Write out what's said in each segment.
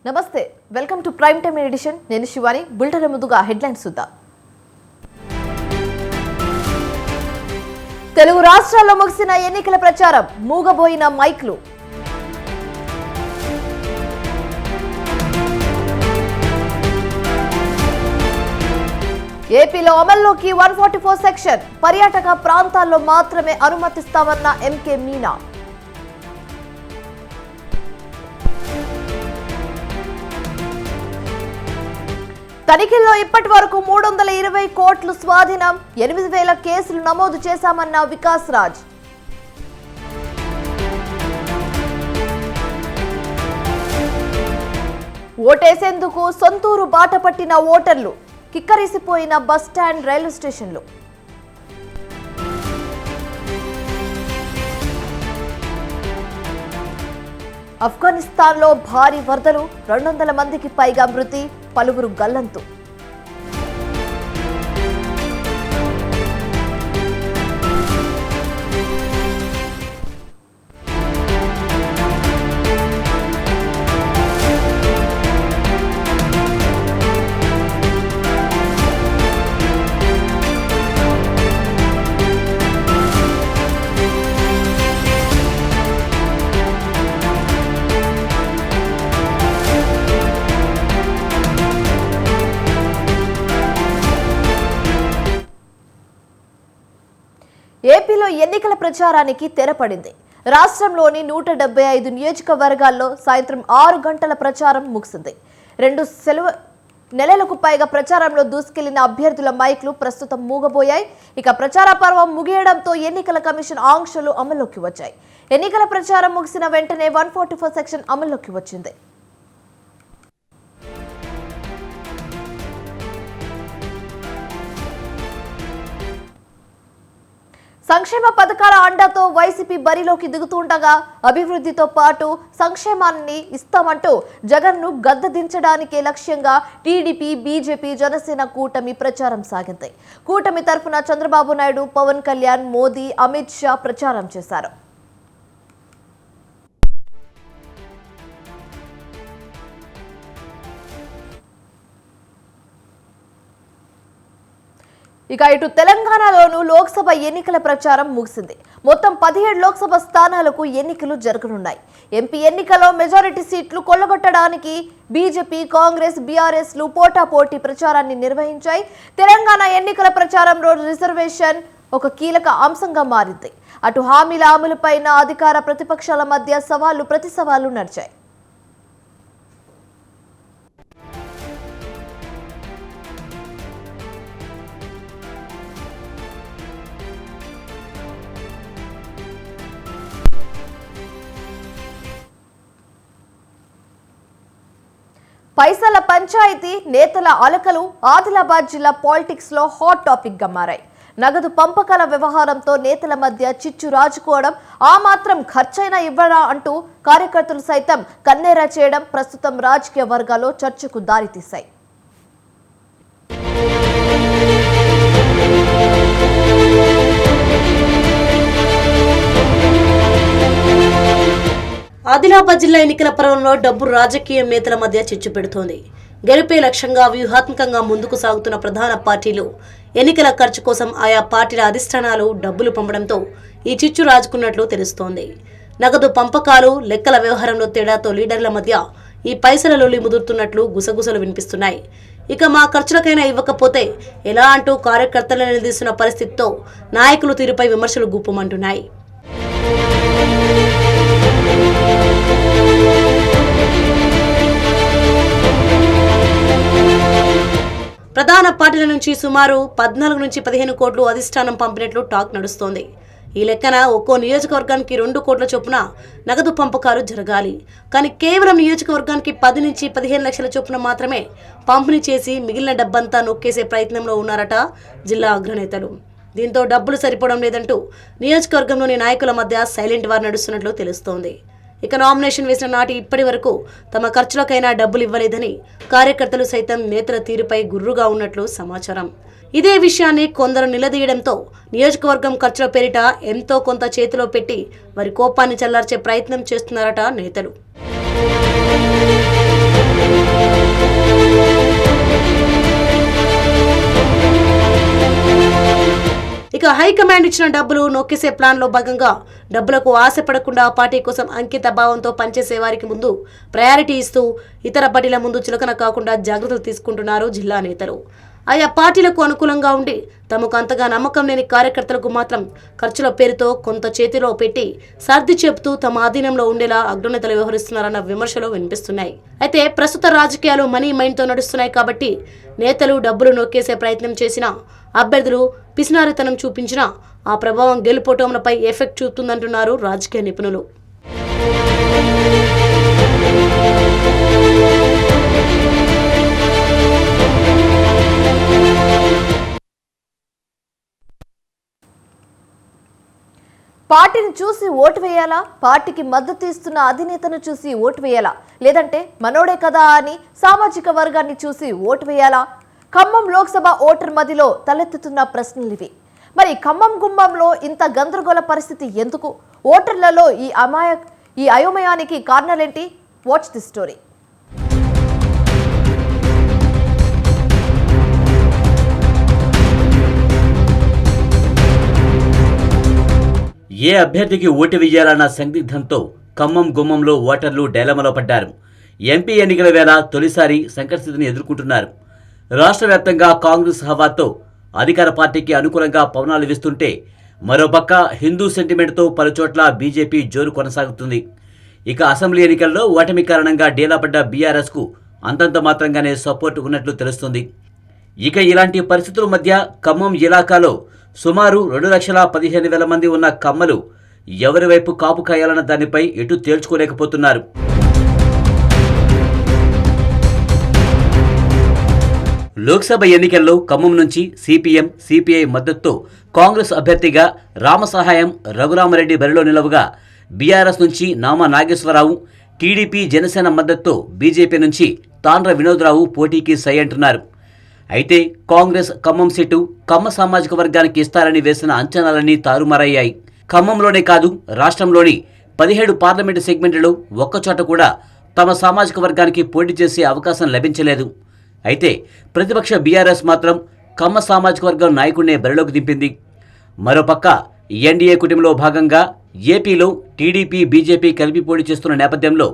నమస్తే, welcome to prime time edition. నేను Shivani. Bulletin ముందుగా హెడ్లైన్స్ చూద్దాం. తెలుగు రాష్ట్రాల్లో ముగిసిన ఎన్నికల ప్రచారం, మూగబోయిన మైక్లు. ఏపీలో అమల్లోకి 144 సెక్షన్, పర్యాటక ప్రాంతాల్లో మాత్రమే అనుమతిస్తామన్న ఎంకే మీనా. తనిఖీల్లో ఇప్పటి వరకు 320 కోట్లు స్వాధీనం, 8,000 కేసులు నమోదు చేశామన్న వికాస్ రాజ్. ఓటేసేందుకు సొంతూరు బాట పట్టిన ఓటర్లు, కిక్కరిసిపోయిన బస్టాండ్, రైల్వే స్టేషన్లు. ఆఫ్ఘనిస్తాన్లో భారీ వరదలు, 200 మందికి పైగా మృతి, పలువురు గల్లంతు. ఏపీలో ఎన్నికల ప్రచారానికి తెరపడింది. రాష్ట్రంలోని 175 నియోజకవర్గాల్లో సాయంత్రం 6 గంటల ప్రచారం ముగిసింది. 2 నెలలకు పైగా ప్రచారంలో దూసుకెళ్లిన అభ్యర్థుల మైక్లు ప్రస్తుతం మూగబోయాయి. ఇక ప్రచార పర్వం ముగియడంతో ఎన్నికల కమిషన్ ఆంక్షలు అమల్లోకి వచ్చాయి. ఎన్నికల ప్రచారం ముగిసిన వెంటనే 144 సెక్షన్ అమల్లోకి వచ్చింది. సంక్షేమ పథకాల అండతో వైసీపీ బరిలోకి దిగుతుండగా అభివృద్ధితో పాటు సంక్షేమాన్ని ఇస్తామంటూ జగన్ను గద్దె దించడానికే లక్ష్యంగా టీడీపీ, బీజేపీ, జనసేన కూటమి ప్రచారం సాగింది. కూటమి తరఫున చంద్రబాబు నాయుడు, పవన్ కళ్యాణ్, మోదీ, అమిత్ షా ప్రచారం చేశారు. ఇక ఇటు తెలంగాణలోనూ లోక్సభ ఎన్నికల ప్రచారం ముగిసింది. మొత్తం 17 లోక్సభ స్థానాలకు ఎన్నికలు జరగనున్నాయి. ఎంపీ ఎన్నికల్లో మెజారిటీ సీట్లు కొల్లగొట్టడానికి బీజేపీ, కాంగ్రెస్, బీఆర్ఎస్లు పోటాపోటీ ప్రచారాన్ని నిర్వహించాయి. తెలంగాణ ఎన్నికల ప్రచారంలో రిజర్వేషన్ ఒక కీలక అంశంగా మారింది. అటు హామీల అమలుపైన అధికార ప్రతిపక్షాల మధ్య సవాళ్లు ప్రతి సవాళ్లు నడిచాయి. పైసల పంచాయతీ, నేతల అలకలు ఆదిలాబాద్ జిల్లా పాలిటిక్స్ లో హాట్ టాపిక్ గా మారాయి. నగదు పంపకాల వ్యవహారంతో నేతల మధ్య చిచ్చు రాజుకోవడం, ఆ మాత్రం ఖర్చైనా ఇవ్వరా అంటూ కార్యకర్తలు సైతం కన్నేరా చేయడం ప్రస్తుతం రాజకీయ వర్గాల్లో చర్చకు దారితీశాయి. ఆదిలాబాద్ జిల్లా ఎన్నికల పర్వంలో డబ్బు రాజకీయ నేతల మధ్య చిచ్చు పెడుతోంది. గెలిపే లక్ష్యంగా వ్యూహాత్మకంగా ముందుకు సాగుతున్న ప్రధాన పార్టీలు ఎన్నికల ఖర్చు కోసం ఆయా పార్టీల అధిష్టానాలు డబ్బులు పంపడంతో ఈ చిచ్చు రాజుకున్నట్లు తెలుస్తోంది. నగదు పంపకాలు, లెక్కల వ్యవహారంలో తేడాతో లీడర్ల మధ్య ఈ పైసల లొల్లి ముదురుతున్నట్లు గుసగుసలు వినిపిస్తున్నాయి. ఇక మా ఖర్చులకైనా ఇవ్వకపోతే ఎలా అంటూ కార్యకర్తలను నిలదీస్తున్న పరిస్థితితో నాయకులు తీరుపై విమర్శలు గుప్పుమంటున్నాయి. ప్రధాన పార్టీల నుంచి సుమారు 14 నుంచి 15 కోట్లు అధిష్టానం పంపినట్లు టాక్ నడుస్తోంది. ఈ లెక్కన ఒక్కో నియోజకవర్గానికి 2 కోట్ల చొప్పున నగదు పంపకాలు జరగాలి. కానీ కేవలం నియోజకవర్గానికి 10 నుంచి 15 లక్షల చొప్పున మాత్రమే పంపిణీ చేసి మిగిలిన డబ్బంతా నొక్కేసే ప్రయత్నంలో ఉన్నారట జిల్లా అగ్రనేతలు. దీంతో డబ్బులు సరిపోవడం లేదంటూ నియోజకవర్గంలోని నాయకుల మధ్య సైలెంట్ వార్ నడుస్తున్నట్లు తెలుస్తోంది. ఇక నామినేషన్ వేసిన నాటి ఇప్పటి వరకు తమ ఖర్చులకైనా డబ్బులు ఇవ్వలేదని కార్యకర్తలు సైతం నేతల తీరుపై గుర్రుగా ఉన్నట్లు సమాచారం. ఇదే విషయాన్ని కొందరు నిలదీయడంతో నియోజకవర్గం ఖర్చుల పేరిట ఎంతో కొంత చేతిలో పెట్టి వారి కోపాన్ని చల్లార్చే ప్రయత్నం చేస్తున్నారట నేతలు. ఇక హైకమాండ్ ఇచ్చిన డబ్బులు నొక్కేసే ప్లాన్ లో భాగంగా డబ్బులకు ఆశపడకుండా పార్టీ కోసం అంకిత భావంతో పనిచేసే వారికి ముందు ప్రయారిటీ ఇస్తూ ఇతర పార్టీల ముందు చులకన కాకుండా జాగ్రత్తలు తీసుకుంటున్నారు జిల్లా నేతలు. ఆయా పార్టీలకు అనుకూలంగా ఉండి తమకు అంతగా నమ్మకం లేని కార్యకర్తలకు మాత్రం ఖర్చుల పేరుతో కొంత చేతిలో పెట్టి సర్ది చెబుతూ తమ ఆధీనంలో ఉండేలా అగ్రనేతలు వ్యవహరిస్తున్నారన్న విమర్శలు వినిపిస్తున్నాయి. అయితే ప్రస్తుత రాజకీయాలు మనీ మైండ్తో నడుస్తున్నాయి కాబట్టి నేతలు డబ్బులు నొక్కేసే ప్రయత్నం చేసినా, అభ్యర్థులు పిసినారితనం చూపించినా ఆ ప్రభావం గెలుపోటములపై ఎఫెక్ట్ చూపుతుందంటున్నారు రాజకీయ నిపుణులు. పార్టీని చూసి ఓటు వేయాలా, పార్టీకి మద్దతు ఇస్తున్న అధినేతను చూసి ఓటు వేయాలా, లేదంటే మనోడే కదా అని సామాజిక వర్గాన్ని చూసి ఓటు వేయాలా? ఖమ్మం లోక్సభ ఓటర్ మదిలో తలెత్తుతున్న ప్రశ్నలివి. మరి ఖమ్మం గుమ్మంలో ఇంత గందరగోళ పరిస్థితి ఎందుకు? ఓటర్లలో ఈ అయోమయానికి కారణాలేంటి? Watch the story. ఏ అభ్యర్థికి ఓటు వేయాలన్న సందిగ్ధంతో ఖమ్మం గుమ్మంలో ఓటర్లు డైలమాలో పడ్డారు. ఎంపీ ఎన్నికల వేళ తొలిసారి సంకటస్థితిని ఎదుర్కొంటున్నారు. రాష్ట్ర వ్యాప్తంగా కాంగ్రెస్ హవాతో అధికార పార్టీకి అనుకూలంగా పవనాలు వీస్తుంటే, మరోపక్క హిందూ సెంటిమెంట్తో పలుచోట్ల బీజేపీ జోరు కొనసాగుతుంది. ఇక అసెంబ్లీ ఎన్నికల్లో ఓటమి కారణంగా డేలాపడ్డ బీఆర్ఎస్కు అంతంత మాత్రంగానే సపోర్ట్ ఉన్నట్లు తెలుస్తుంది. ఇక ఇలాంటి పరిస్థితుల మధ్య ఖమ్మం ఇలాకాలో సుమారు 2,15,000 మంది ఉన్న కమ్మలు ఎవరి వైపు కాపు కాయాలన్న దానిపై ఎటు తేల్చుకోలేకపోతున్నారు. లోక్సభ ఎన్నికల్లో ఖమ్మం నుంచి సిపిఎం, సిపిఐ మద్దతుతో కాంగ్రెస్ అభ్యర్థిగా రామసహాయం రఘురామరెడ్డి బరిలో నిలవగా, బీఆర్ఎస్ నుంచి నామా నాగేశ్వరరావు, టీడీపీ జనసేన మద్దతుతో బీజేపీ నుంచి తాండ్ర వినోద్రావు పోటీకి సై అంటున్నారు. అయితే కాంగ్రెస్ ఖమ్మం సీటు కమ్మ సామాజిక వర్గానికి ఇస్తారని వేసిన అంచనాలన్నీ తారుమారయ్యాయి. ఖమ్మంలోనే కాదు, రాష్ట్రంలోని 17 పార్లమెంటు సెగ్మెంట్లలో ఒక్కచోట కూడా తమ సామాజిక వర్గానికి పోటీ చేసే అవకాశం లభించలేదు. అయితే ప్రతిపక్ష బీఆర్ఎస్ మాత్రం కమ్మ సామాజిక వర్గం నాయకుడినే బరిలోకి దింపింది. మరోపక్క ఎన్డీఏ కూటమిలో భాగంగా ఏపీలో టీడీపీ, బీజేపీ కలిపి పోటీ చేస్తున్న నేపథ్యంలో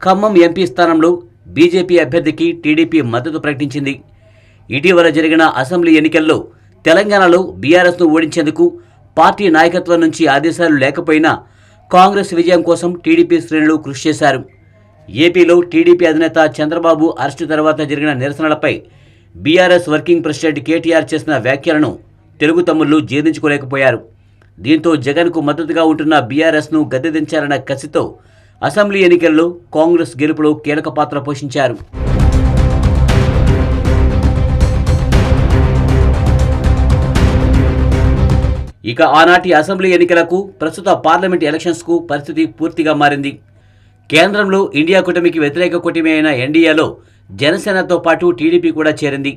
ఖమ్మం ఎంపీ స్థానంలో బీజేపీ అభ్యర్థికి టీడీపీ మద్దతు ప్రకటించింది. ఇటీవల జరిగిన అసెంబ్లీ ఎన్నికల్లో తెలంగాణలో బీఆర్ఎస్ను ఓడించేందుకు పార్టీ నాయకత్వం నుంచి ఆదేశాలు లేకపోయినా కాంగ్రెస్ విజయం కోసం టీడీపీ శ్రేణులు కృషి చేశారు. ఏపీలో టీడీపీ అధినేత చంద్రబాబు అరెస్టు తర్వాత జరిగిన నిరసనలపై బీఆర్ఎస్ వర్కింగ్ ప్రెసిడెంట్ కేటీఆర్ చేసిన వ్యాఖ్యలను తెలుగు తమ్ముళ్లు జీర్ణించుకోలేకపోయారు. దీంతో జగన్కు మద్దతుగా ఉంటున్న బీఆర్ఎస్ను గద్దెదించారన్న కసితో అసెంబ్లీ ఎన్నికల్లో కాంగ్రెస్ గెలుపులో కీలక పాత్ర పోషించారు. ఇక ఆనాటి అసెంబ్లీ ఎన్నికలకు, ప్రస్తుత పార్లమెంట్ ఎలక్షన్స్కు పరిస్థితి పూర్తిగా మారింది. కేంద్రంలో ఇండియా కూటమికి వ్యతిరేక కూటమి అయిన ఎన్డీఏలో జనసేనతో పాటు టీడీపీ కూడా చేరింది.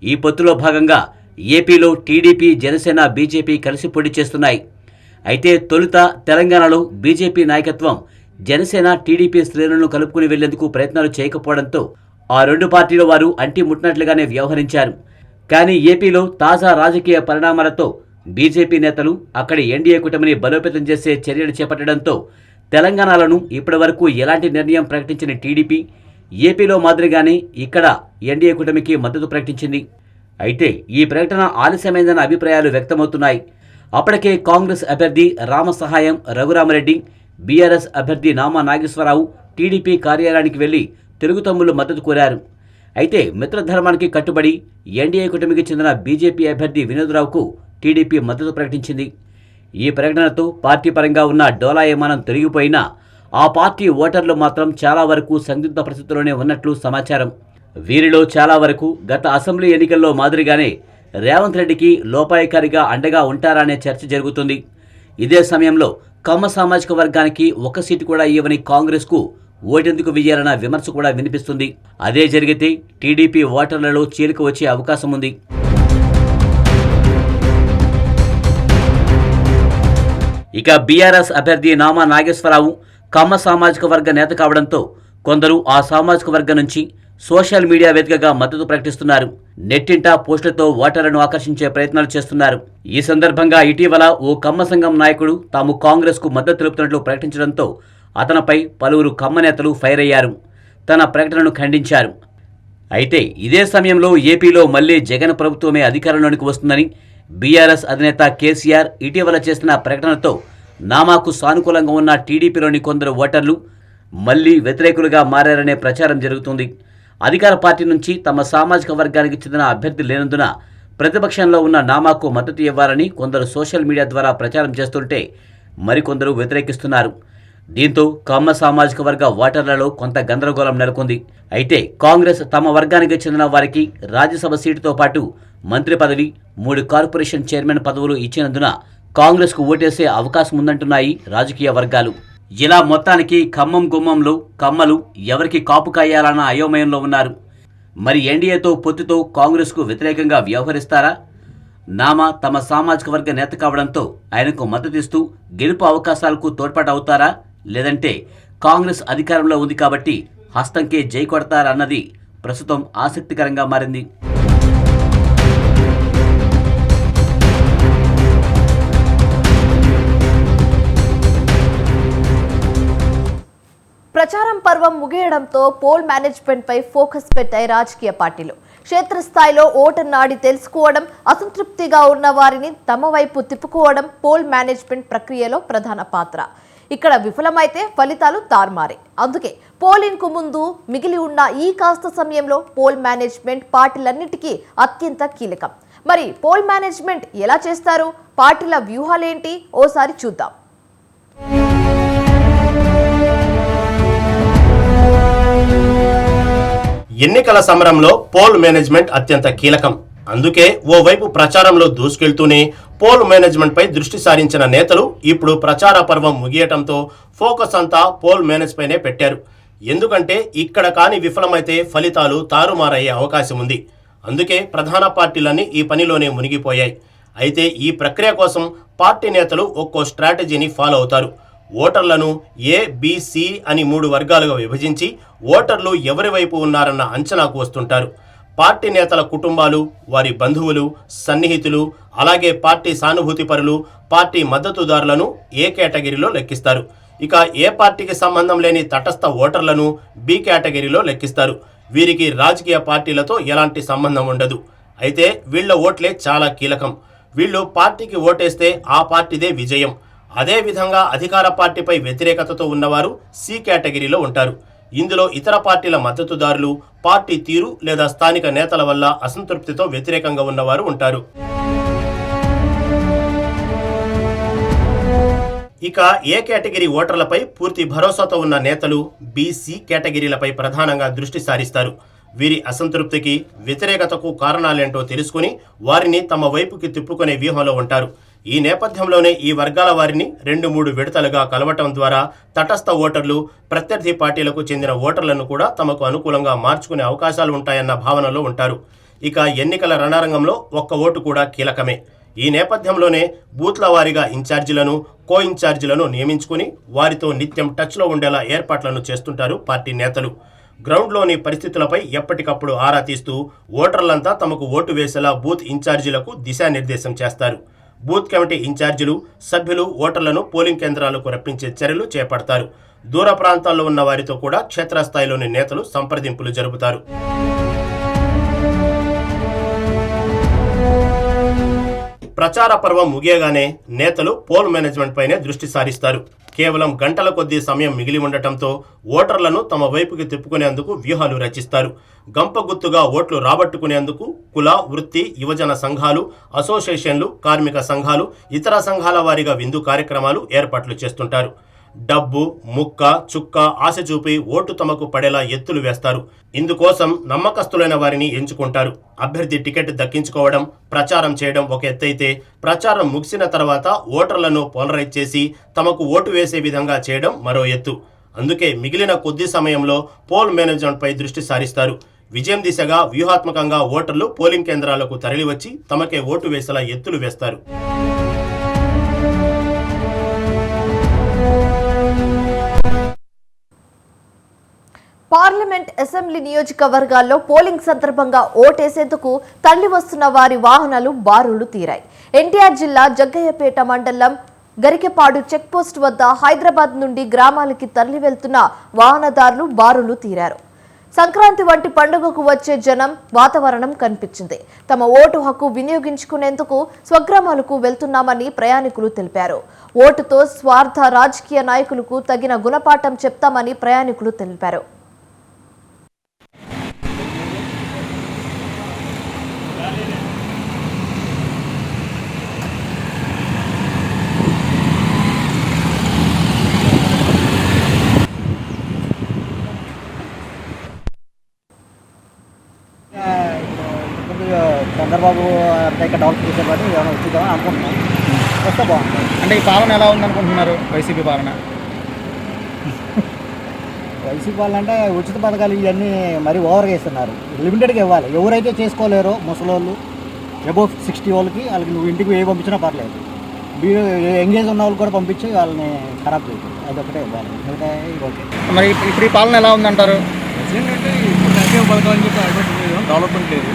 ఈ పొత్తులో భాగంగా ఏపీలో టీడీపీ, జనసేన, బీజేపీ కలిసి పోటీ చేస్తున్నాయి. అయితే తొలుత తెలంగాణలో బీజేపీ నాయకత్వం జనసేన, టీడీపీ శ్రేణులను కలుపుకుని వెళ్లేందుకు ప్రయత్నాలు చేయకపోవడంతో ఆ రెండు పార్టీల వారు అంటి ముట్టినట్లుగానే వ్యవహరించారు. కానీ ఏపీలో తాజా రాజకీయ పరిణామాలతో బీజేపీ నేతలు అక్కడి ఎన్డీఏ కూటమిని బలోపేతం చేసే చర్యలు చేపట్టడంతో తెలంగాణలోనూ ఇప్పటివరకు ఎలాంటి నిర్ణయం ప్రకటించిన టీడీపీ ఏపీలో మాదిరిగానే ఇక్కడ ఎన్డీఏ కూటమికి మద్దతు ప్రకటించింది. అయితే ఈ ప్రకటన ఆలస్యమైందన్న అభిప్రాయాలు వ్యక్తమవుతున్నాయి. అప్పటికే కాంగ్రెస్ అభ్యర్థి రామసహాయం రఘురామరెడ్డి, బీఆర్ఎస్ అభ్యర్థి నామా నాగేశ్వరరావు టీడీపీ కార్యాలయానికి వెళ్లి తెలుగు తమ్ముళ్లు మద్దతు కోరారు. అయితే మిత్రధర్మానికి కట్టుబడి ఎన్డీఏ కూటమికి చెందిన బీజేపీ అభ్యర్థి వినోద్రావుకు టీడీపీ మద్దతు ప్రకటించింది. ఈ ప్రకటనతో పార్టీ పరంగా ఉన్న డోలాయమానం తొలగిపోయినా ఆ పార్టీ ఓటర్లు మాత్రం చాలా వరకు సందిగ్ధ పరిస్థితుల్లోనే ఉన్నట్లు సమాచారం. వీరిలో చాలా వరకు గత అసెంబ్లీ ఎన్నికల్లో మాదిరిగానే రేవంత్ రెడ్డికి లోపాయకారిగా అండగా ఉంటారనే చర్చ జరుగుతుంది. ఇదే సమయంలో కమ్మ సామాజిక వర్గానికి ఒక్క సీటు కూడా ఇవ్వని కాంగ్రెస్కు ఓటెందుకు వెయ్యాలన్న విమర్శ కూడా వినిపిస్తుంది. అదే జరిగితే టీడీపీ ఓటర్లలో చీలిక వచ్చే అవకాశం ఉంది. ఇక బీఆర్ఎస్ అభ్యర్థి నామా నాగేశ్వరరావు కమ్మ సామాజిక వర్గ నేత కావడంతో కొందరు ఆ సామాజిక వర్గం నుంచి సోషల్ మీడియా వేదికగా మద్దతు ప్రకటిస్తున్నారు. నెట్టింట పోస్టులతో ఓటర్లను ఆకర్షించే ప్రయత్నాలు చేస్తున్నారు. ఈ సందర్భంగా ఇటీవల ఓ కమ్మ సంఘం నాయకుడు తాము కాంగ్రెస్కు మద్దతు తెలుపుతున్నట్లు ప్రకటించడంతో అతనిపై పలువురు కమ్మ నేతలు ఫైర్ అయ్యారు. తన ప్రకటనను ఖండించారు. అయితే ఇదే సమయంలో ఏపీలో మళ్లీ జగన్ ప్రభుత్వమే అధికారంలోనికి వస్తుందని బీఆర్ఎస్ అధినేత కేసీఆర్ ఇటీవల చేసిన ప్రకటనతో నామాకు సానుకూలంగా ఉన్న టీడీపీలోని కొందరు ఓటర్లు మళ్లీ వ్యతిరేకులుగా మారారనే ప్రచారం జరుగుతుంది. అధికార పార్టీ నుంచి తమ సామాజిక వర్గానికి చెందిన అభ్యర్థి లేనందున ప్రతిపక్షంలో ఉన్న నామాకు మద్దతు ఇవ్వాలని కొందరు సోషల్ మీడియా ద్వారా ప్రచారం చేస్తుంటే మరికొందరు వ్యతిరేకిస్తున్నారు. దీంతో కమ్మ సామాజిక వర్గ ఓటర్లలో కొంత గందరగోళం నెలకొంది. అయితే కాంగ్రెస్ తమ వర్గానికి చెందిన వారికి రాజ్యసభ సీటుతో పాటు మంత్రి పదవి, 3 కార్పొరేషన్ చైర్మన్ పదవులు ఇచ్చినందున కాంగ్రెస్కు ఓటేసే అవకాశం ఉందంటున్నాయి రాజకీయ వర్గాలు. ఇలా మొత్తానికి ఖమ్మం గుమ్మంలో కమ్మలు ఎవరికి కాపు కాయాలన్న అయోమయంలో ఉన్నారు. మరి ఎన్డీఏతో పొత్తుతో కాంగ్రెస్కు వ్యతిరేకంగా వ్యవహరిస్తారా? నామా తమ సామాజిక వర్గ నేత కావడంతో ఆయనకు మద్దతిస్తూ గెలుపు అవకాశాలకు తోడ్పాటు అవుతారా, లేదంటే కాంగ్రెస్ అధికారంలో ఉంది కాబట్టి హస్తంకే జై కొడతారన్నది ప్రస్తుతం ఆసక్తికరంగా మారింది. ప్రచారం పర్వం ముగియడంతో పోల్ మేనేజ్మెంట్ పై ఫోకస్ పెట్టాయి రాజకీయ పార్టీలు. క్షేత్రస్థాయిలో ఓటర్ నాడి తెలుసుకోవడం, అసంతృప్తిగా ఉన్న వారిని తమ వైపు తిప్పుకోవడం పోల్ మేనేజ్మెంట్ ప్రక్రియలో ప్రధాన పాత్ర. ఇక్కడ విఫలమైతే ఫలితాలు తారుమారే. అందుకే పోలింగ్ కు ముందు మిగిలి ఉన్న ఈ కాస్త సమయంలో పోల్ మేనేజ్మెంట్ పార్టీలన్నిటికీ అత్యంత కీలకం. మరి పోల్ మేనేజ్మెంట్ ఎలా చేస్తారు, పార్టీల వ్యూహాలేంటి ఓసారి చూద్దాం. ఎన్నికల సమరంలో పోల్ మేనేజ్మెంట్ అత్యంత కీలకం. అందుకే ఓవైపు ప్రచారంలో దూసుకెళ్తూనే పోల్ మేనేజ్మెంట్ పై దృష్టి సారించిన నేతలు ఇప్పుడు ప్రచార పర్వం ముగియటంతో ఫోకస్ అంతా పోల్ మేనేజ్ పైనే పెట్టారు. ఎందుకంటే ఇక్కడ కాని విఫలమైతే ఫలితాలు తారుమారయ్యే అవకాశం ఉంది. అందుకే ప్రధాన పార్టీలన్నీ ఈ పనిలోనే మునిగిపోయాయి. అయితే ఈ ప్రక్రియ కోసం పార్టీ నేతలు ఒక్కో స్ట్రాటజీని ఫాలో అవుతారు. ఓటర్లను ఏ, బి, సి అని 3 వర్గాలుగా విభజించి ఓటర్లు ఎవరి వైపు ఉన్నారన్న అంచనాకు వస్తుంటారు. పార్టీ నేతల కుటుంబాలు, వారి బంధువులు, సన్నిహితులు, అలాగే పార్టీ సానుభూతిపరులు, పార్టీ మద్దతుదారులను ఏ కేటగిరీలో లెక్కిస్తారు. ఇక ఏ పార్టీకి సంబంధం లేని తటస్థ ఓటర్లను బి కేటగిరీలో లెక్కిస్తారు. వీరికి రాజకీయ పార్టీలతో ఎలాంటి సంబంధం ఉండదు. అయితే వీళ్ళ ఓట్లే చాలా కీలకం. వీళ్ళు పార్టీకి ఓటేస్తే ఆ పార్టీదే విజయం. అదేవిధంగా అధికార పార్టీపై వ్యతిరేకతతో ఉన్నవారు సి కేటగిరీలో ఉంటారు. ఇందులో ఇతర పార్టీల మద్దతుదారులు, పార్టీ తీరు లేదా స్థానిక నేతల వల్ల అసంతృప్తితో వ్యతిరేకంగా ఉన్నవారు ఉంటారు. ఇక ఏ కేటగిరీ ఓటర్లపై పూర్తి భరోసాతో ఉన్న నేతలు బి-సి కేటగిరీలపై ప్రధానంగా దృష్టి సారిస్తారు. వీరి అసంతృప్తికి, వ్యతిరేకతకు కారణాలేంటో తెలుసుకుని వారిని తమ వైపుకి తిప్పుకునే వ్యూహంలో ఉంటారు. ఈ నేపథ్యంలోనే ఈ వర్గాల వారిని 2-3 విడతలుగా కలవటం ద్వారా తటస్థ ఓటర్లు, ప్రత్యర్థి పార్టీలకు చెందిన ఓటర్లను కూడా తమకు అనుకూలంగా మార్చుకునే అవకాశాలు ఉంటాయన్న భావనలో ఉంటారు. ఇక ఎన్నికల రణరంగంలో ఒక్క ఓటు కూడా కీలకమే. ఈ నేపథ్యంలోనే బూత్ల వారీగా ఇన్ఛార్జీలను, కో ఇన్ఛార్జీలను నియమించుకుని వారితో నిత్యం టచ్లో ఉండేలా ఏర్పాట్లను చేస్తుంటారు పార్టీ నేతలు. గ్రౌండ్లోని పరిస్థితులపై ఎప్పటికప్పుడు ఆరా తీస్తూ ఓటర్లంతా తమకు ఓటు వేసేలా బూత్ ఇన్ఛార్జీలకు దిశానిర్దేశం చేస్తారు. బూత్ కమిటీ ఇన్ఛార్జీలు, సభ్యులు ఓటర్లను పోలింగ్ కేంద్రాలకు రప్పించే చర్యలు చేపడతారు. దూర ప్రాంతాల్లో ఉన్న వారితో కూడా క్షేత్రస్థాయిలోని నేతలు సంప్రదింపులు జరుపుతారు. ప్రచార పర్వం ముగియగానే నేతలు పోల్ మేనేజ్మెంట్ పైనే దృష్టి సారిస్తారు. కేవలం గంటల కొద్దీ సమయం మిగిలి ఉండటంతో ఓటర్లను తమ వైపుకి తిప్పుకునేందుకు వ్యూహాలు రచిస్తారు. గంపగుత్తుగా ఓట్లు రాబట్టుకునేందుకు కుల, వృత్తి, యువజన సంఘాలు, అసోసియేషన్లు, కార్మిక సంఘాలు, ఇతర సంఘాల వారీగా విందు కార్యక్రమాలు ఏర్పాట్లు చేస్తుంటారు. డబ్బు, ముక్క, చుక్క ఆశ చూపి ఓటు తమకు పడేలా ఎత్తులు వేస్తారు. ఇందుకోసం నమ్మకస్తులైన వారిని ఎంచుకుంటారు. అభ్యర్థి టికెట్ దక్కించుకోవడం, ప్రచారం చేయడం ఒక ఎత్తైతే, ప్రచారం ముగిసిన తర్వాత ఓటర్లను పోలరైజ్ చేసి తమకు ఓటు వేసే విధంగా చేయడం మరో ఎత్తు. అందుకే మిగిలిన కొద్ది సమయంలో పోల్ మేనేజ్మెంట్ పై దృష్టి సారిస్తారు. విజయం దిశగా వ్యూహాత్మకంగా ఓటర్లు పోలింగ్ కేంద్రాలకు తరలివచ్చి తమకే ఓటు వేసేలా ఎత్తులు వేస్తారు. పార్లమెంట్ అసెంబ్లీ నియోజకవర్గాల్లో పోలింగ్ సందర్భంగా ఓటేసేందుకు తరలి వస్తున్న వారి వాహనాలు బారులు తీరాయి. ఎన్టీఆర్ జిల్లా జగ్గయ్యపేట మండలం గరికెపాడు చెక్పోస్ట్ వద్ద హైదరాబాద్ నుండి గ్రామాలకి తరలి వెళ్తున్న వాహనదారులు బారులు తీరారు. సంక్రాంతి వంటి పండుగకు వచ్చే జనం వాతావరణం కనిపించింది. తమ ఓటు హక్కు వినియోగించుకునేందుకు స్వగ్రామాలకు వెళ్తున్నామని ప్రయాణికులు తెలిపారు. ఓటుతో స్వార్థ రాజకీయ నాయకులకు తగిన గుణపాఠం చెప్తామని ప్రయాణికులు తెలిపారు. చంద్రబాబు ఇక్కడ డెవలప్ చేసే బట్టి ఏమైనా వచ్చిద్దామని అనుకుంటున్నాం. వస్తే బాగుంటుంది. అంటే ఈ పాలన ఎలా ఉందనుకుంటున్నారు? వైసీపీ పాలన వైసీపీ పాలన అంటే ఉచిత పథకాలు ఇవన్నీ మరీ ఓవర్గా ఇస్తున్నారు. లిమిటెడ్గా ఇవ్వాలి. ఎవరైతే చేసుకోలేరో ముసలోళ్ళు అబోవ్ 60 వాళ్ళకి వాళ్ళకి నువ్వు ఇంటికి ఏ పంపించినా పర్లేదు. ఎంగేజ్ ఉన్న వాళ్ళు కూడా పంపించి వాళ్ళని ఖరాబ్ చేయదు. అదొకటే ఇవ్వాలి. మిగతా ఓకే. మరి ఇప్పుడు ఈ పాలన ఎలా ఉందంటారు? ఏంటంటే ఇప్పుడు సంక్షేమ పథకాలు అని చెప్పి డెవలప్మెంట్ లేదు.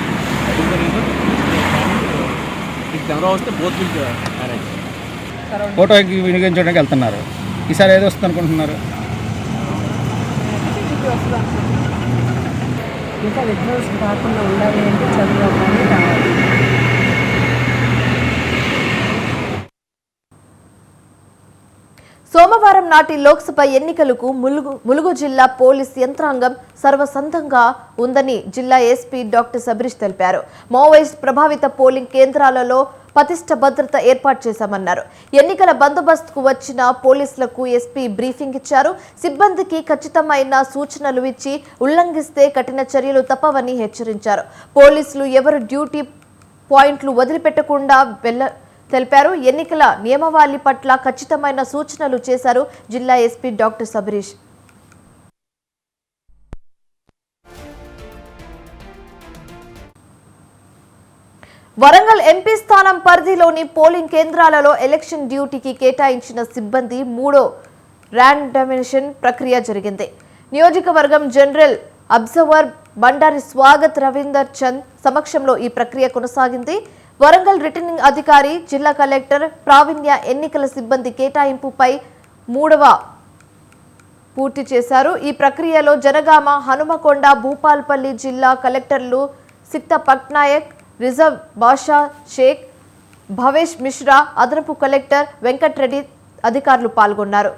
చంద్రబాబు వస్తే బోత్ ఓటు వినియోగించడానికి వెళ్తున్నారు. ఈసారి ఏది వస్తుంది అనుకుంటున్నారు? ఇంకా విద్రోహs కాకుండా ఉండాలి అంటే చంద్రబాబు రావాలి. సోమవారం నాటి లోక్సభ ఎన్నికలకు ములుగు జిల్లా పోలీస్ యంత్రాంగం సర్వసన్నద్ధంగా ఉందని జిల్లా ఎస్పీ డాక్టర్ సబరీష్ తెలిపారు. మావోయిస్ట్ ప్రభావిత పోలింగ్ కేంద్రాలలో పటిష్ట భద్రత ఏర్పాటు చేశామన్నారు. ఎన్నికల బందోబస్తుకు వచ్చిన పోలీసులకు ఎస్పీ బ్రీఫింగ్ ఇచ్చారు. సిబ్బందికి ఖచ్చితమైన సూచనలు ఇచ్చి ఉల్లంఘిస్తే కఠిన చర్యలు తప్పవని హెచ్చరించారు. పోలీసులు ఎవరు డ్యూటీ పాయింట్లు వదిలిపెట్టకుండా తెలిపారు. ఎన్నికల నియమావళి పట్ల ఖచ్చితమైన సూచనలు చేశారు జిల్లా SP doctor Sabareesh. Warangal MP స్థానం పరిధిలోని పోలింగ్ కేంద్రాలలో ఎలక్షన్ డ్యూటీకి కేటాయించిన సిబ్బంది 3వ ర్యాండమైజేషన్ ప్రక్రియ జరిగింది. నియోజకవర్గం జనరల్ అబ్జర్వర్ బండారి స్వాగత్ రవీందర్ చంద్ సమక్షంలో ఈ ప్రక్రియ కొనసాగింది. వరంగల్ రిటర్నింగ్ అధికారి, జిల్లా కలెక్టర్ ప్రావీణ్య ఎన్నికల సిబ్బంది కేటాయింపుపై 3వ పూర్తి చేశారు. ఈ ప్రక్రియలో జనగామ, హనుమకొండ, భూపాల్పల్లి జిల్లా కలెక్టర్లు సిక్తా పట్నాయక్, రిజర్వ్ బాషా షేక్, భవేష్ మిశ్రా, అదనపు కలెక్టర్ వెంకట్రెడ్డి అధికారులు పాల్గొన్నారు.